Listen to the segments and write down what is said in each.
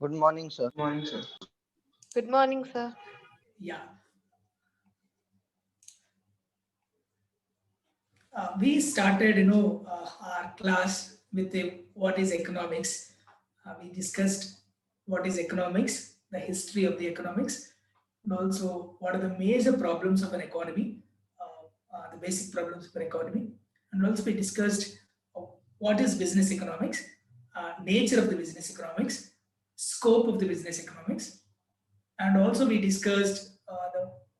Good morning, sir. Morning, sir. Good morning, sir. Yeah, we started, our class with what is economics. We discussed what is economics, the history of the economics, and also what are the major problems of an economy, the basic problems of an economy, and also we discussed uh, what is business economics, nature of the business economics, scope of the business economics, and also we discussed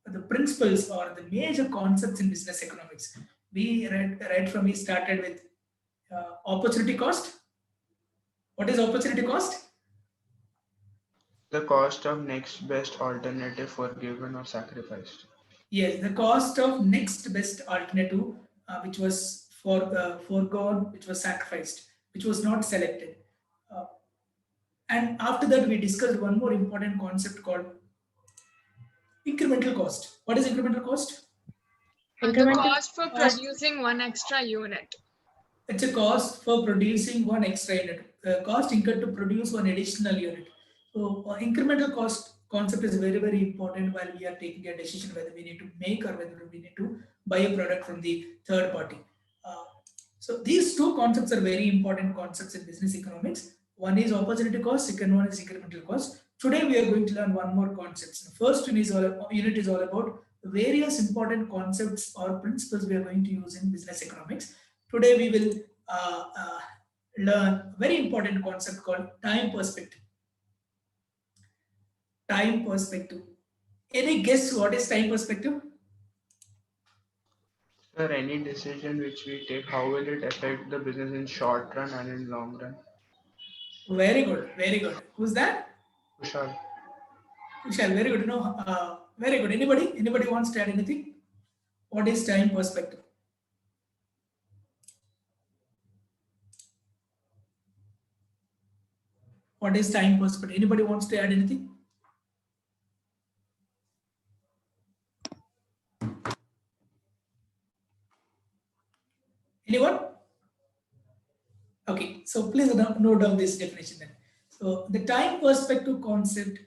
the principles or the major concepts in business economics. We read from we started with opportunity cost. What is opportunity cost? The cost of next best alternative forgiven or sacrificed. Yes, the cost of next best alternative, which was foregone, which was sacrificed, which was not selected. Uh, and after that, we discussed one more important concept called incremental cost. What is incremental cost? The Incremental cost for cost. producing one extra unit. It's a cost for producing one extra unit, cost incurred to produce one additional unit. So, incremental cost concept is very, very important while we are taking a decision whether we need to make or whether we need to buy a product from the third party. Uh, so, these two concepts are very important concepts in business economics. One is opportunity cost, second one is incremental cost. Today, we are going to learn one more concept. The first unit is all about various important concepts or principles we are going to use in business economics. Today we will learn a very important concept called time perspective. Time perspective. Any guess what is time perspective? Sir, any decision which we take, how will it affect the business in short run and in long run? Very good, very good. Who's that? Kushal. Kushal, very good. Very good. Anybody wants to add anything? What is time perspective? What is time perspective? Anybody wants to add anything? Anyone? Okay, so please note down this definition then. So the time perspective concept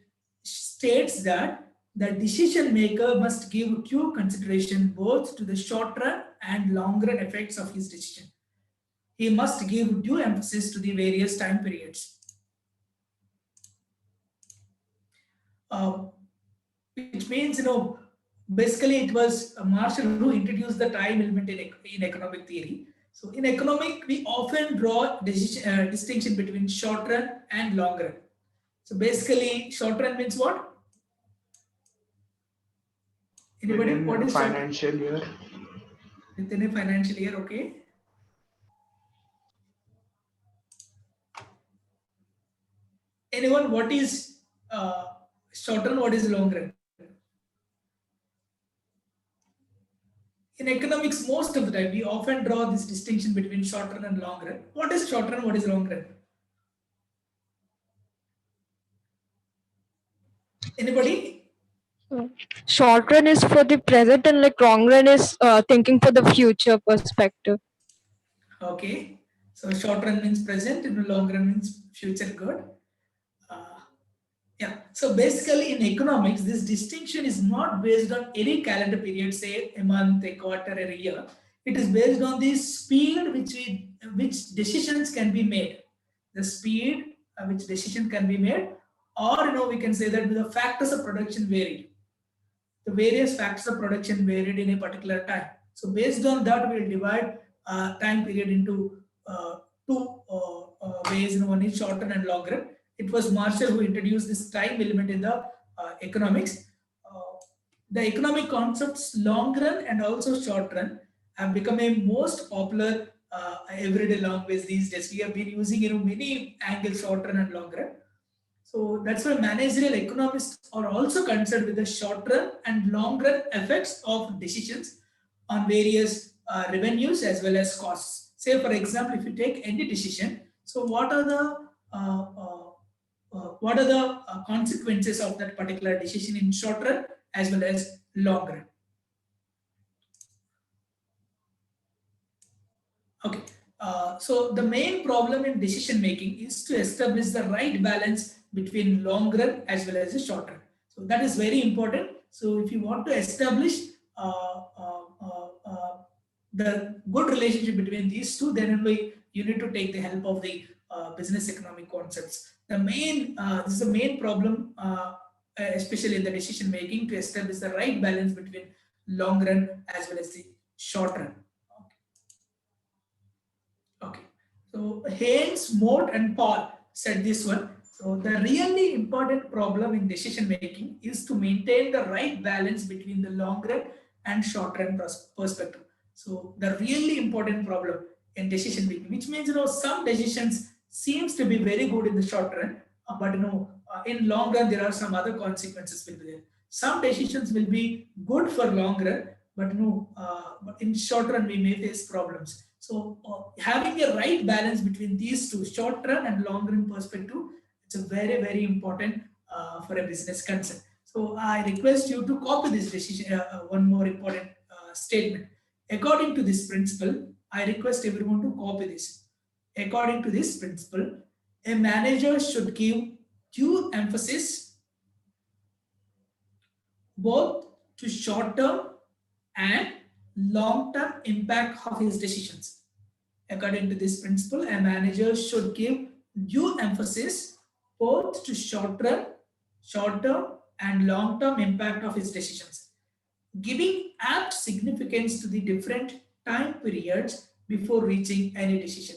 states that the decision maker must give due consideration both to the short run and long run effects of his decision. He must give due emphasis to the various time periods. Uh, which means, basically it was Marshall who introduced the time element in economic theory. So in economic, we often draw distinction between short run and long run. So basically, short run means what? Anybody? Within What a is short run? financial year, Within a financial year, okay. Anyone? What is short run? What is long run? In economics, most of the time, we often draw this distinction between short run and long run. What is short run? What is long run? Anybody? Short run is for the present and like long run is thinking for the future perspective. Okay. So short run means present and long run means future good. Uh, yeah. So basically in economics, this distinction is not based on any calendar period, say a month, a quarter, or a year. It is based on the speed which decisions can be made. The speed which decision can be made, or we can say that the factors of production varied. The various factors of production varied in a particular time. So based on that, we'll divide time period into two ways. One is short run and long run. It was Marshall who introduced this time element in the economics. Uh, the economic concepts long run and also short run have become a most popular everyday language these days. We have been using many angles, short run and long run. So that's why managerial economists are also concerned with the short run and long run effects of decisions on various revenues as well as costs. Say, for example, if you take any decision, so uh, uh, what are the consequences of that particular decision in short run as well as long run? Okay, So the main problem in decision making is to establish the right balance between long run as well as the short run. So that is very important. So if you want to establish the good relationship between these two, then only you need to take the help of the business economic concepts. The main this is the main problem, especially in the decision making, to establish the right balance between long run as well as the short run. Okay. So Haynes, Mote, and Paul said this one. So the really important problem in decision making is to maintain the right balance between the long run and short run perspective. So the really important problem in decision making, which means some decisions seems to be very good in the short run, but in long run there are some other consequences will be there. Some decisions will be good for long run, but but in short run we may face problems. So having a right balance between these two, short run and long run perspective, it's a very, very important for a business concern. So I request you to copy this decision. One more important statement. According to this principle, I request everyone to copy this. According to this principle, a manager should give due emphasis both to short-term and long-term impact of his decisions. According to this principle, a manager should give due emphasis both to short-term and long-term impact of his decisions, giving apt significance to the different time periods before reaching any decision.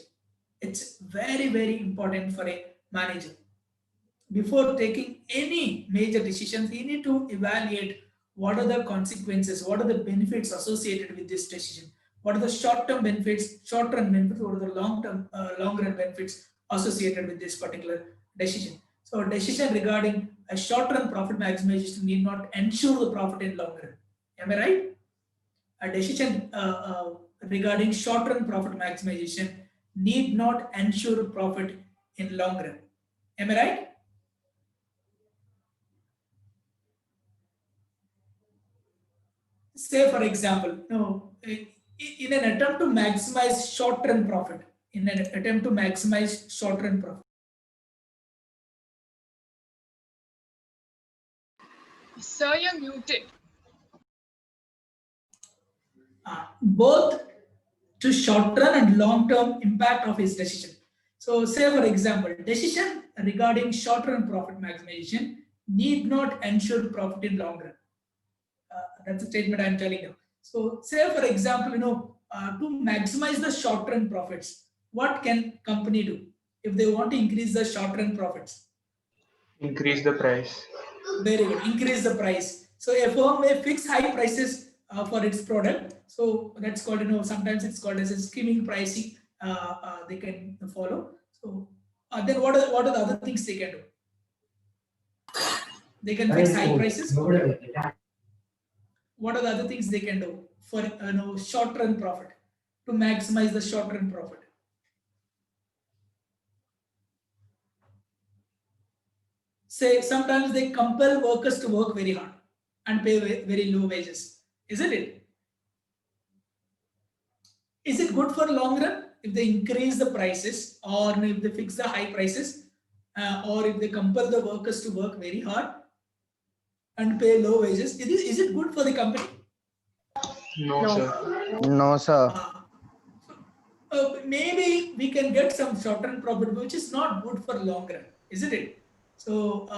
It's very, very important for a manager. Before taking any major decisions, he need to evaluate what are the consequences, what are the benefits associated with this decision, what are the short-term benefits, short-run benefits, what are the long-run benefits associated with this particular decision. So a decision regarding a short-run profit maximization need not ensure the profit in long run. Am I right? A decision regarding short-run profit maximization need not ensure profit in long run. Am I right? Say for example, in an attempt to maximize short-run profit, Sir, you're muted. Both to short-run and long-term impact of his decision. So say for example, decision regarding short-run profit maximization need not ensure profit in long run. That's a statement I'm telling you. So say for example, to maximize the short-run profits, what can company do if they want to increase the short-run profits? Increase the price. Very good. Increase the price. So a firm may fix high prices for its product. So that's called, sometimes it's called as a skimming pricing. They can follow. So then what are the other things they can do? They can fix high prices. What are the other things they can do for short-run profit, to maximize the short-run profit? Say sometimes they compel workers to work very hard and pay very low wages, isn't it? Is it good for long run if they increase the prices, or if they fix the high prices, or if they compel the workers to work very hard and pay low wages? Is it good for the company? No, sir. No, sir. Maybe we can get some short-run profit, which is not good for long run, isn't it? So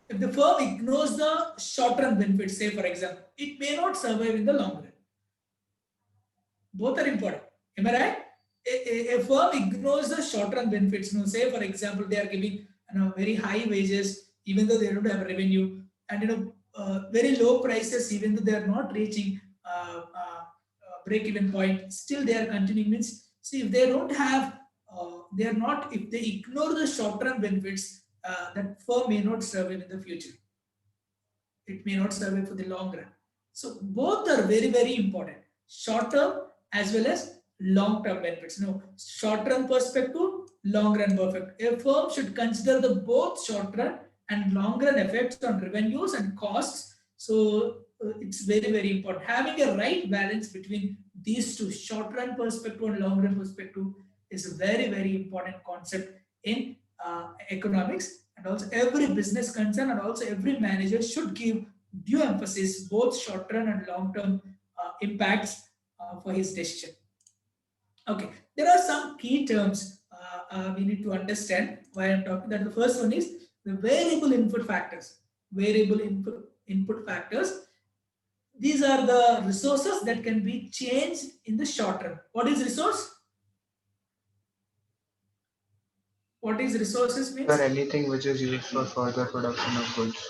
if the firm ignores the short-run benefits, say for example, it may not survive in the long run. Both are important. Am I right? A firm ignores the short-run benefits. Say for example, they are giving very high wages even though they don't have revenue, and very low prices even though they are not reaching break-even point. Still they are continuing. Means, see, if they don't have, if they ignore the short-run benefits, that firm may not survive in the future. It may not survive for the long run. So both are very, very important. Short-term as well as long-term benefits. Short-run perspective, long-run perfect. A firm should consider the both short-run and long-run effects on revenues and costs. So it's very, very important. Having a right balance between these two, short run perspective and long run perspective, is a very, very important concept in economics. And also every business concern and also every manager should give due emphasis both short run and long term impacts for his decision. Okay, there are some key terms we need to understand why I'm talking that. The first one is the variable input factors. Variable input factors. These are the resources that can be changed in the short run. What is resource? What is resources means? Or anything which is used for further production of goods.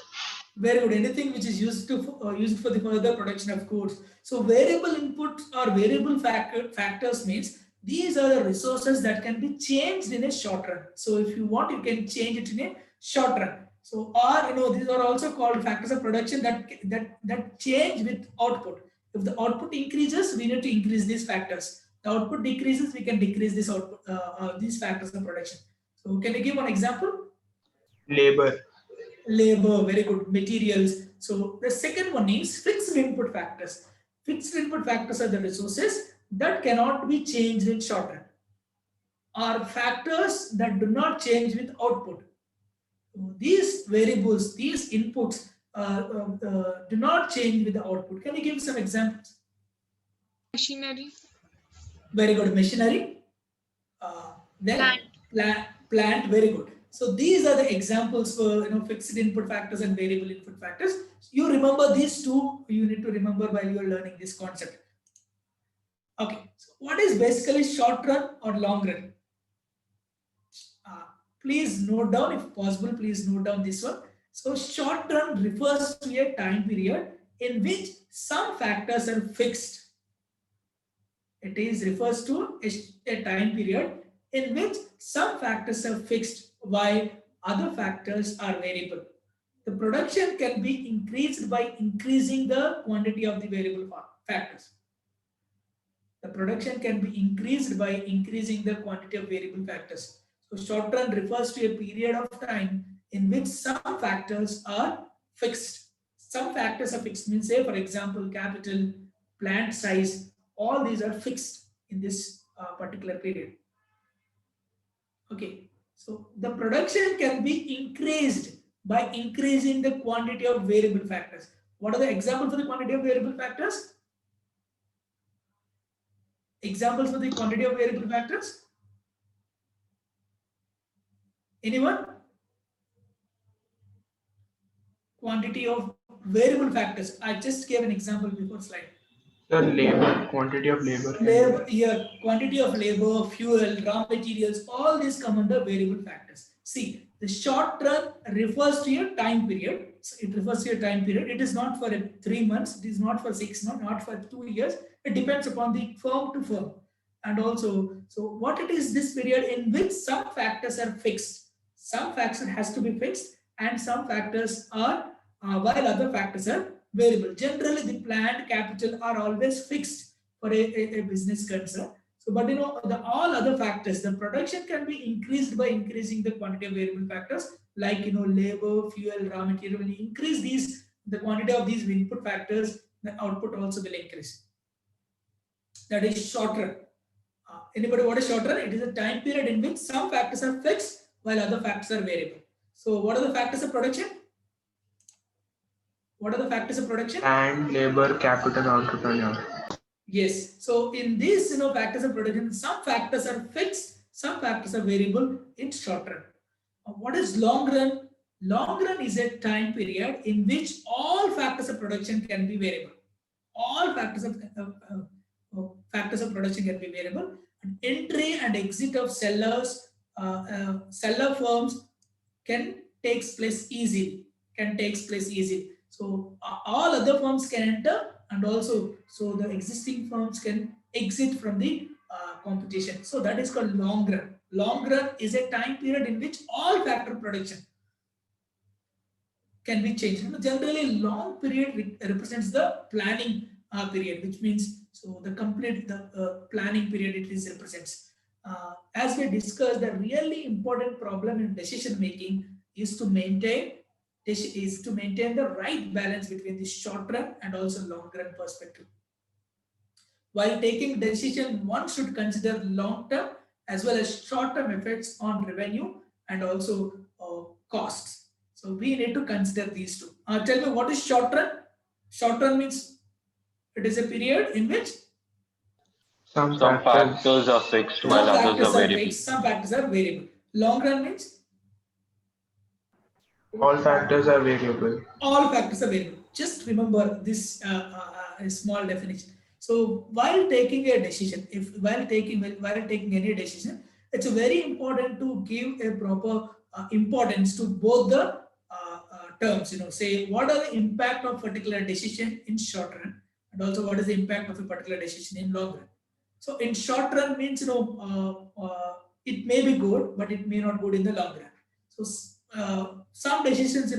Very good. Anything which is used for the further production of goods. So variable inputs or variable factors means these are the resources that can be changed in a short run. So if you want, you can change it in a short run. So, or these are also called factors of production that change with output. If the output increases, we need to increase these factors. The output decreases, we can decrease this output, these factors of production. So can you give one example? Labor. Labor, very good. Materials. So the second one is fixed input factors. Fixed input factors are the resources that cannot be changed in short run, are factors that do not change with output. These variables, these inputs do not change with the output. Can you give some examples? Machinery. Very good. Machinery. Then plant. Very good. So these are the examples for fixed input factors and variable input factors. You remember these two. You need to remember while you are learning this concept. Okay. So what is basically short run or long run? Please note down, if possible, please note down this one. So short run refers to a time period in which some factors are fixed. It refers to a time period in which some factors are fixed while other factors are variable. The production can be increased by increasing the quantity of the variable factors. The production can be increased by increasing the quantity of variable factors. So short run refers to a period of time in which some factors are fixed. Some factors are fixed, means say for example capital, plant size, all these are fixed in this particular period. Okay, so the production can be increased by increasing the quantity of variable factors. What are the examples for the quantity of variable factors? Examples for the quantity of variable factors? Anyone? Quantity of variable factors. I just gave an example before slide. The labor, quantity of labor. Labor, yeah, quantity of labor, fuel, raw materials, all these come under variable factors. See, the short run refers to a time period. So it refers to a time period. It is not for 3 months. It is not for 6 months, not for 2 years. It depends upon the firm to firm. And also, so what it is, this period in which some factors are fixed. Some factor has to be fixed and some factors are, while other factors are variable. Generally, the plant capital are always fixed for a business concern. So, but all other factors, the production can be increased by increasing the quantity of variable factors like labor, fuel, raw material. When you increase these, the quantity of these input factors, the output also will increase. That is short run. Anybody what is short run? It is a time period in which some factors are fixed while other factors are variable. So, what are the factors of production? What are the factors of production? And labor, capital, entrepreneur. Yes. So in these factors of production, some factors are fixed, some factors are variable in short run. What is long run? Long run is a time period in which all factors of production can be variable. All factors of production can be variable. And entry and exit of sellers, seller firms can takes place easily. So all other firms can enter, and also so the existing firms can exit from the competition. So that is called long run. Long run is a time period in which all factor production can be changed. Generally, long period represents the planning period, which means so the complete planning period it is represents. As we discussed, the really important problem in decision making is to maintain the right balance between the short run and also long run perspective. While taking decision, one should consider long-term as well as short-term effects on revenue and also costs. So we need to consider these two. Tell me, what is short run? Short run means it is a period in which Some Some factors, factors are fixed some while others factors are are variable. fixed, some factors are variable. Long run means all factors are variable. all factors are variable. Just remember this small definition. So while taking a decision, while taking any decision, it's very important to give a proper importance to both the terms. Say what are the impact of particular decision in short run, and also what is the impact of a particular decision in long run. So in short run means it may be good, but it may not good in the long run. So some decisions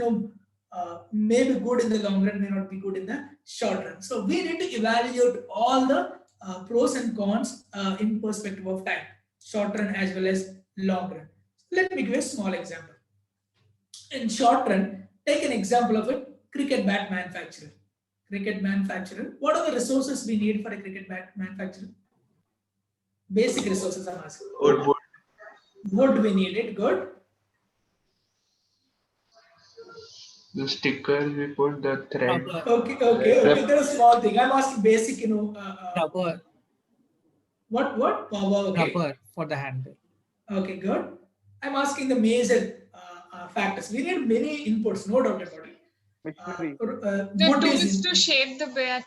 may be good in the long run, may not be good in the short run. So we need to evaluate all the pros and cons in perspective of time, short run as well as long run. Let me give a small example. In short run, take an example of a cricket bat manufacturer. Cricket manufacturer. What are the resources we need for a cricket bat manufacturer? Basic resources I'm asking. Wood, Wood we need it. Good. the stickers we put, the thread. Okay. There's a small thing. I'm asking basic, Rubber, what? Power. Okay. rubber for the handle. Okay, good. I'm asking the major factors. We need many inputs, no doubt about it. The Wood tools is to shape the bat.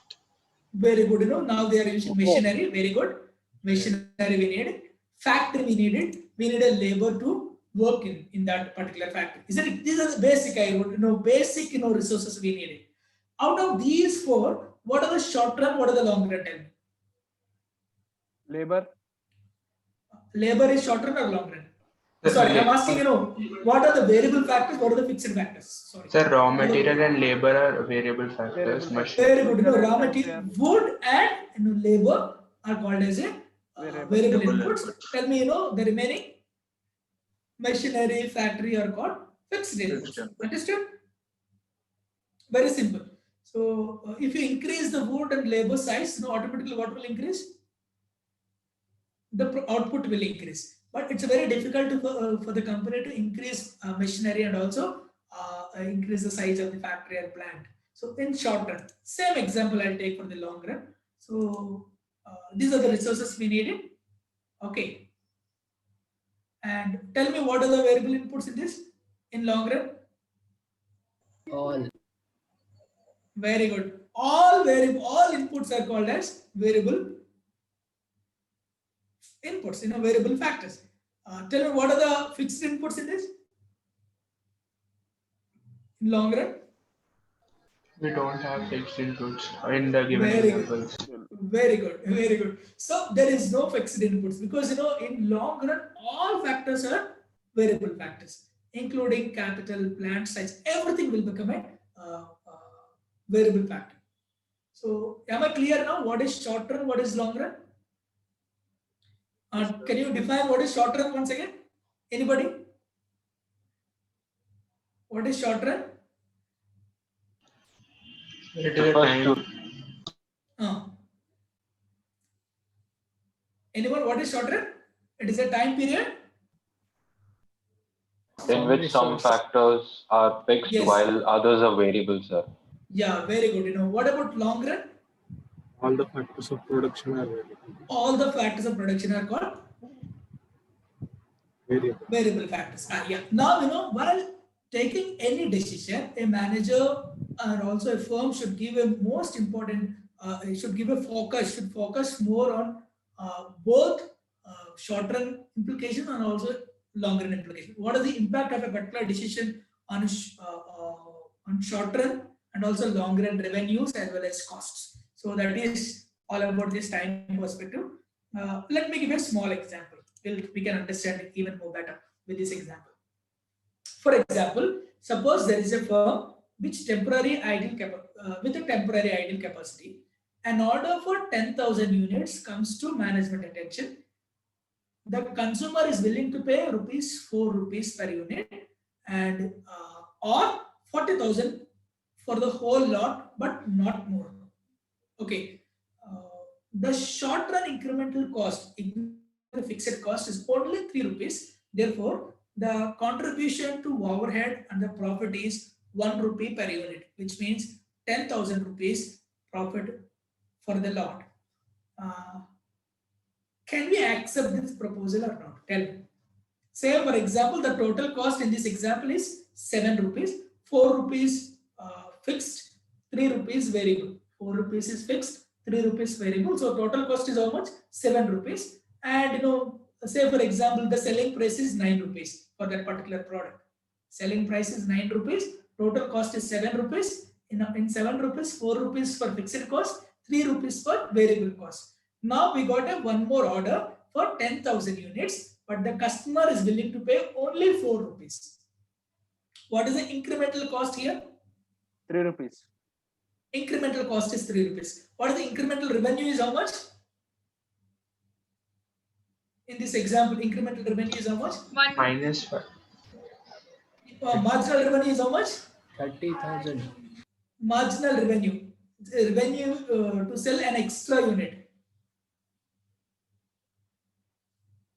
very good. Now they are using machinery. Very good. Machinery we need. Factory we need it. We need a labor to work in that particular factory. Isn't it? These are the basic. Basic resources we need it. Out of these four, what are the short run? What are the long run? Tell me. Labor. Labor is short run or long run? Sorry, I'm asking, what are the variable factors, what are the fixed factors? Sorry. Sir, raw material and labor are variable factors. Very good. Raw material, wood and labor are called as a variable inputs. Tell me, the remaining machinery, factory are called fixed inputs. Understood? Very simple. So if you increase the wood and labor size, automatically what will increase? The output will increase. But it's very difficult for the company to increase machinery and also increase the size of the factory or plant. So in short run, same example I'll take for the long run. So these are the resources we needed. Okay. And tell me, what are the variable inputs in this in long run? All. Very good. All inputs are called as variable inputs, variable factors. Tell me, what are the fixed inputs in this? In long run? We don't have fixed inputs in the given Very examples. Very good. So there is no fixed inputs because in long run all factors are variable factors, including capital, plant size, everything will become a variable factor. So am I clear now? What is short run? What is long run? Can you define what is short run once again? Anybody? What is short run? It is a time. Anyone? What is short run? It is a time period In which some factors are fixed Yes. while others are variable, sir. Yeah, very good. What about long run? All the factors of production are variable. All the factors of production are called variable factors. Yeah. Now, while taking any decision, a manager and also a firm should give a most important, should focus more on both short-run implication and also long-run implication. What is the impact of a particular decision on short-run and also long-run revenues as well as costs? So that is all about this time perspective. Let me give a small example. We can understand it even more better with this example. For example, suppose there is a firm with a temporary idle capacity. An order for 10,000 units comes to management attention. The consumer is willing to pay ₹4 per unit and or 40,000 for the whole lot, but not more. Okay. the short run incremental cost, the fixed cost is only 3 rupees. Therefore, the contribution to overhead and the profit is 1 rupee per unit, which means 10,000 rupees profit for the lot. Can we accept this proposal or not? Tell me. Say, for example, the total cost in this example is 7 rupees, 4 rupees fixed, 3 rupees variable. 4 rupees is fixed, 3 rupees variable. So total cost is how much? 7 rupees. And say for example, the selling price is 9 rupees for that particular product. Selling price is 9 rupees, total cost is 7 rupees. In 7 rupees, 4 rupees for fixed cost, 3 rupees for variable cost. Now we got a one more order for 10,000 units, but the customer is willing to pay only 4 rupees. What is the incremental cost here? 3 rupees. Incremental cost is 3 rupees. What is the incremental revenue is how much? In this example, incremental revenue is how much? -5. Marginal revenue is how much? 30,000. Marginal revenue. Revenue to sell an extra unit.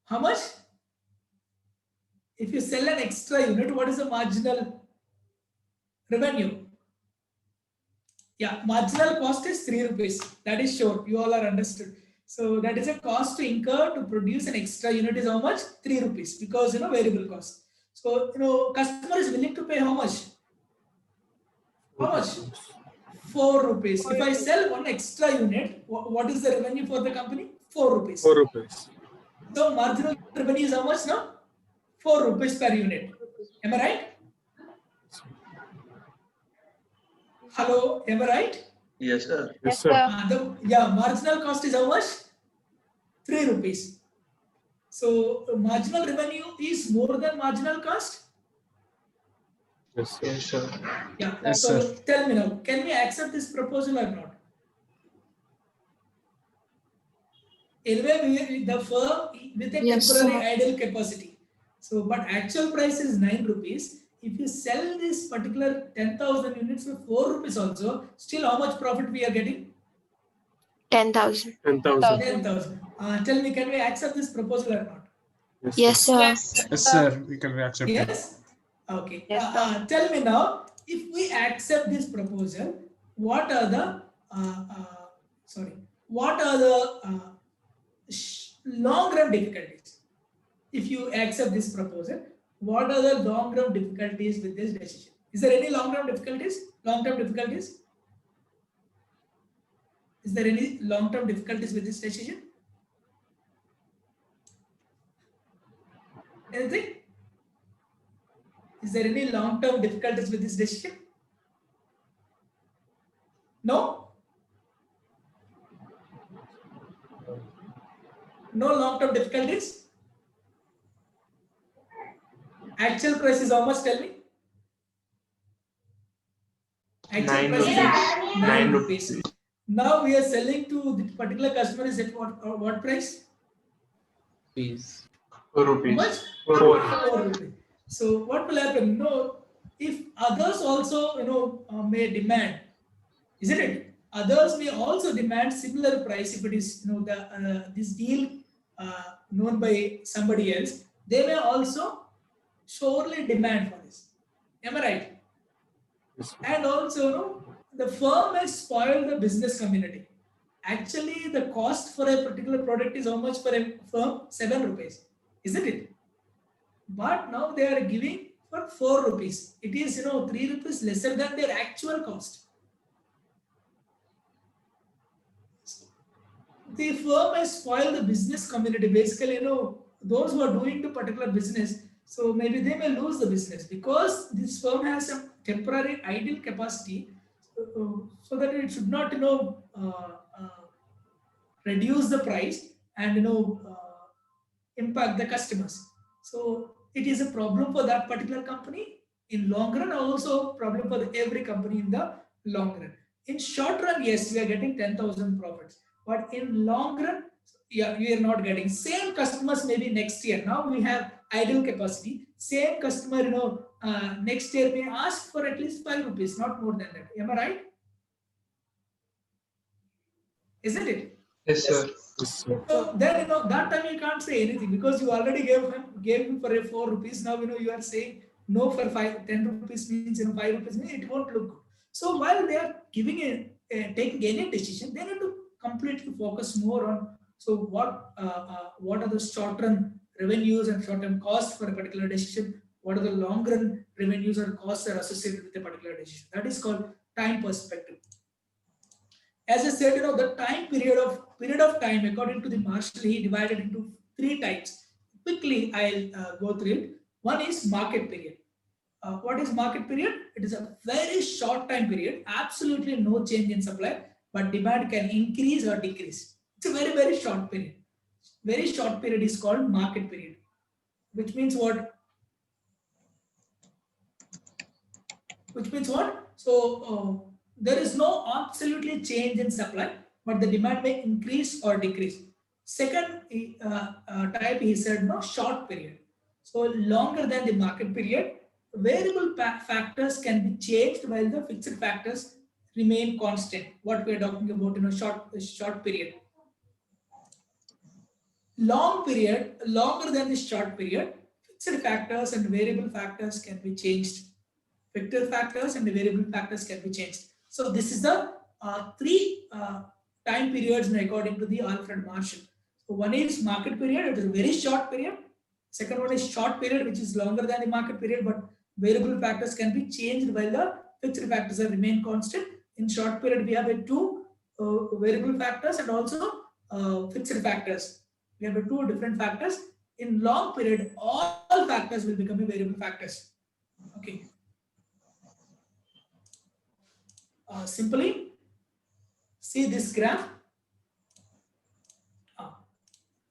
How much? If you sell an extra unit, what is the marginal revenue? Yeah, marginal cost is 3 rupees. That is sure. You all are understood. So that is a cost to incur to produce an extra unit is how much? 3 rupees because variable cost. So customer is willing to pay how much? How much? 4 rupees. If I sell one extra unit, what is the revenue for the company? 4 rupees. 4 rupees. So marginal revenue is how much now? 4 rupees per unit. Am I right? Hello, am I right? Yes, sir. Yes, sir. Marginal cost is how much? 3 rupees. So marginal revenue is more than marginal cost? Yes, sir. Yes, sir. Yeah. Yes, so sir. tell me now, can we accept this proposal or not? Anyway, the firm with a Yes, temporary sir. idle capacity. So, but actual price is 9 rupees. If you sell this particular 10,000 units for 4 rupees also, still how much profit we are getting? 10,000. 10,000. 10,000. Tell me, can we accept this proposal or not? Yes, sir. Yes, sir. We can accept it. Yes? Okay. Yes, sir. Tell me now, if we accept this proposal, what are the, long run difficulties? If you accept this proposal, what are the long run difficulties with this decision? Is there any long run difficulties? Long term difficulties? Is there any long term difficulties with this decision? Anything? Is there any long term difficulties with this decision? No? No long term difficulties? Actual price is how much? Tell me. Actual 9 price is rupees. 9 rupees. Now we are selling to the particular customer is at what price? Please. 4 How rupees. much? 4 4 rupees. So what will happen? No, if others also may demand, isn't it? Others may also demand similar price if it is this deal known by somebody else. They may also surely demand for this. Am I right? Yes, sir. And also, the firm has spoiled the business community. Actually, the cost for a particular product is how much for a firm? 7 rupees, isn't it? But now they are giving for 4 rupees. It is 3 rupees lesser than their actual cost. The firm has spoiled the business community. Basically, those who are doing the particular business, so maybe they may lose the business because this firm has some temporary idle capacity, so that it should not reduce the price and impact the customers. So it is a problem for that particular company in long run, also problem for every company in the long run. In short run, yes, we are getting 10,000 profits, but in long run, yeah, we are not getting. Same customers maybe next year. Now we have idle capacity. Same customer, next year may ask for at least 5 rupees, not more than that. Am I right? Isn't it? Yes, sir. Yes, sir. So then that time you can't say anything because you already gave him for a 4 rupees. Now you are saying no for 10 rupees means 5 rupees means it won't look good. So while they are giving taking any decision, they need to completely focus more on what are the short run revenues and short term costs for a particular decision. What are the long run revenues or costs are associated with a particular decision? That is called time perspective. As I said, the period of time according to the Marshall, he divided into 3 types. Quickly, I'll go through it. One is market period. What is market period? It is a very short time period, absolutely no change in supply, but demand can increase or decrease. It's a very, very short period. Very short period is called market period, which means what? So there is no absolutely change in supply, but the demand may increase or decrease. Second type, he said, no, short period. So longer than the market period, variable factors can be changed while the fixed factors remain constant. What we are talking about, short period. Long period, longer than the short period, fixed factors and variable factors can be changed. Vector factors and the variable factors can be changed. So this is the 3 time periods according to the Alfred Marshall. So one is market period, it is a very short period. Second one is short period, which is longer than the market period, but variable factors can be changed while the fixed factors remain constant. In short period, we have 2 variable factors and also fixed factors. We have 2 different factors. In long period, all factors will become variable factors. Okay. Simply see this graph.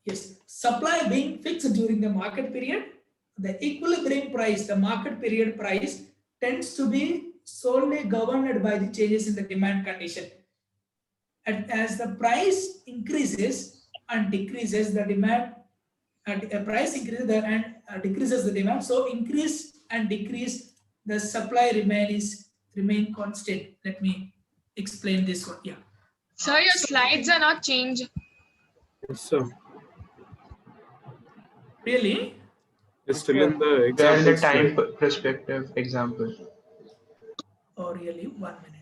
Yes, supply being fixed during the market period, the equilibrium price, the market period price tends to be solely governed by the changes in the demand condition. And as the price increases and decreases, the demand, price increases and decreases the demand. So increase and decrease, the supply remain constant. Let me explain this one. Yeah. Sir, your slides are not changed. Yes, sir. Really? It's still in the We are in example. the time perspective example. Oh, really? 1 minute.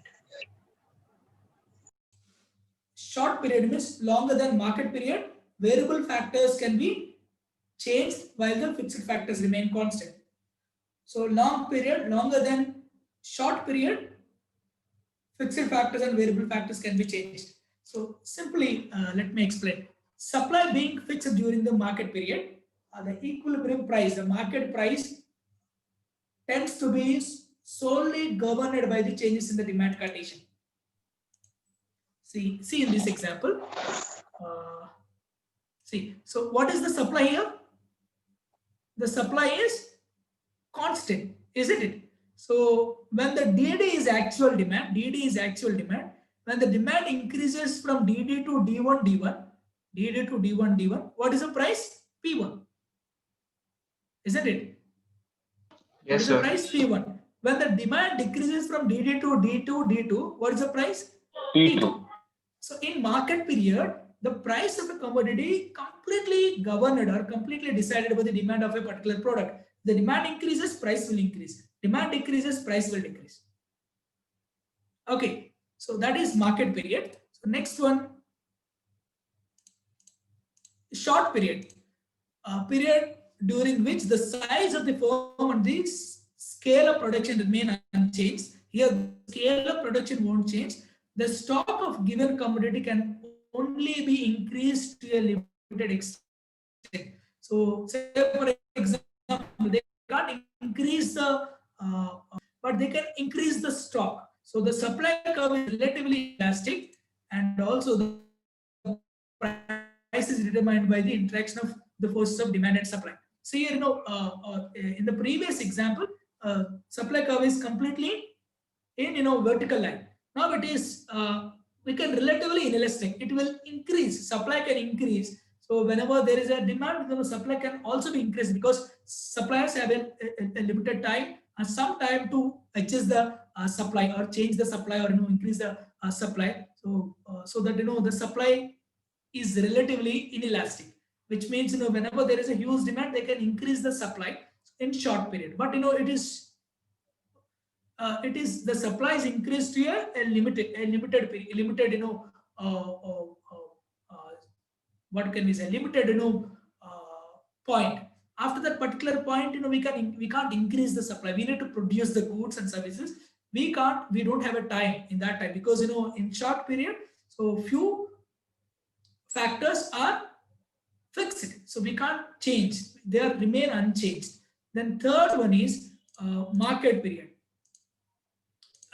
Short period means longer than market period. Variable factors can be changed while the fixed factors remain constant. So long period, longer than short period, fixed factors and variable factors can be changed. So simply, let me explain. Supply being fixed during the market period, the equilibrium price, the market price tends to be solely governed by the changes in the demand condition. See in this example. So what is the supply here? The supply is constant, isn't it? So when the DD is actual demand, when the demand increases from DD to D1, what is the price? P1. Isn't it? Yes, what is sir. the price? P1. When the demand decreases from DD to D2, what is the price? P2. So in market period, the price of a commodity completely governed or completely decided by the demand of a particular product. The demand increases, price will increase. Demand decreases, price will decrease. Okay, so that is market period. So next one, short period. Period during which the size of the firm and the scale of production remain unchanged. Here, the scale of production won't change. The stock of given commodity can only be increased to a limited extent. So, say for example, they can't increase the, but they can increase the stock. So the supply curve is relatively elastic, and also the price is determined by the interaction of the forces of demand and supply. So here, in the previous example, supply curve is completely in vertical line. Now it is we can relatively inelastic. It will increase. Supply can increase. So whenever there is a demand, the supply can also be increased because suppliers have a limited time and some time to adjust the supply or change the supply or increase the supply. So so that the supply is relatively inelastic, which means, you know, whenever there is a huge demand, they can increase the supply in short period. But, you know, it is the supply is increased to a limited, you know, what can we say, limited, you know, point. After that particular point, you know, we can't increase the supply. We need to produce the goods and services. We don't have a time in that time, because, you know, in short period, so few factors are fixed, so we can't change, they remain unchanged. Then third one is market period,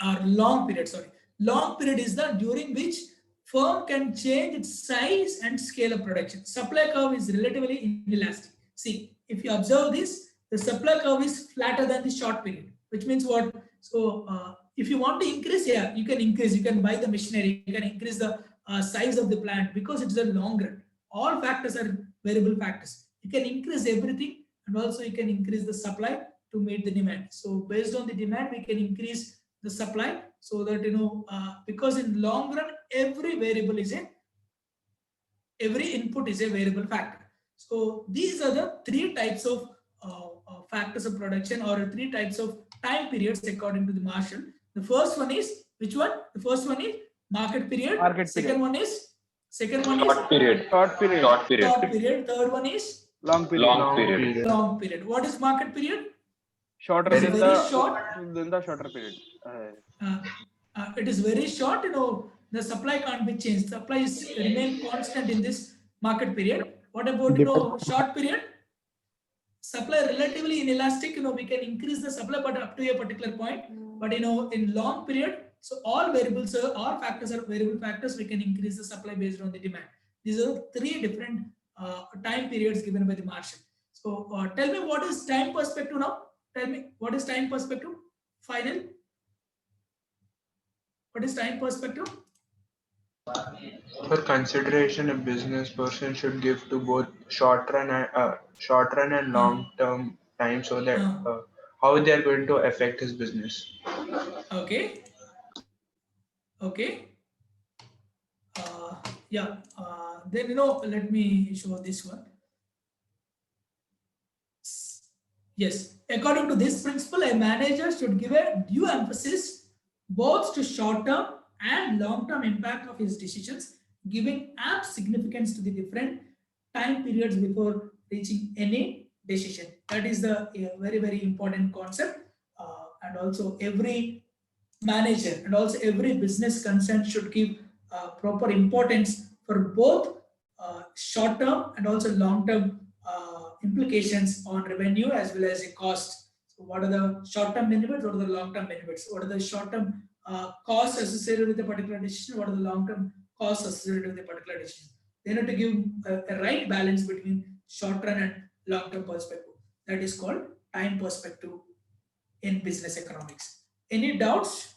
or long period, sorry. Long period is the during which firm can change its size and scale of production. Supply curve is relatively inelastic. See, if you observe this, the supply curve is flatter than the short period, which means what? So if you want to increase, yeah, you can increase, you can buy the machinery, you can increase the size of the plant, because it's a long run. All factors are variable factors. You can increase everything, and also you can increase the supply to meet the demand. So based on the demand, we can increase the supply, so that, you know, because in long run, every input is a variable factor. So these are the three types of factors of production, or three types of time periods according to the Marshall. The first one is which one? The first one is market period. Second one is Short period. Short period. Short period. short period. Third one is Long period. Long period. long period. What is market period? Shorter It is than very the short. than the shorter period. It is very short. You know, the supply can't be changed. Supply is remain constant in this market period. What about, you know, short period? Supply relatively inelastic. You know, we can increase the supply, but up to a particular point. But, you know, in long period, so all variables are, all factors are variable factors. We can increase the supply based on the demand. These are three different time periods given by the Marshall. So tell me, what is time perspective now? Tell me, what is time perspective? Final. What is time perspective? For consideration, a business person should give to both short run and long term time, so that how they are going to affect his business. Okay. Okay. Yeah. Then, you know, let me show this one. Yes. According to this principle, a manager should give a due emphasis both to short-term and long-term impact of his decisions, giving apt significance to the different time periods before reaching any decision. That is the very, very important concept. And also every manager and also every business concern should give proper importance for both short-term and also long-term implications on revenue as well as a cost. So what are the short-term benefits? What are the long-term benefits? What are the short-term costs associated with a particular decision? What are the long-term costs associated with a particular decision? They need to give a right balance between short-run and long-term perspective. That is called time perspective in business economics. Any doubts?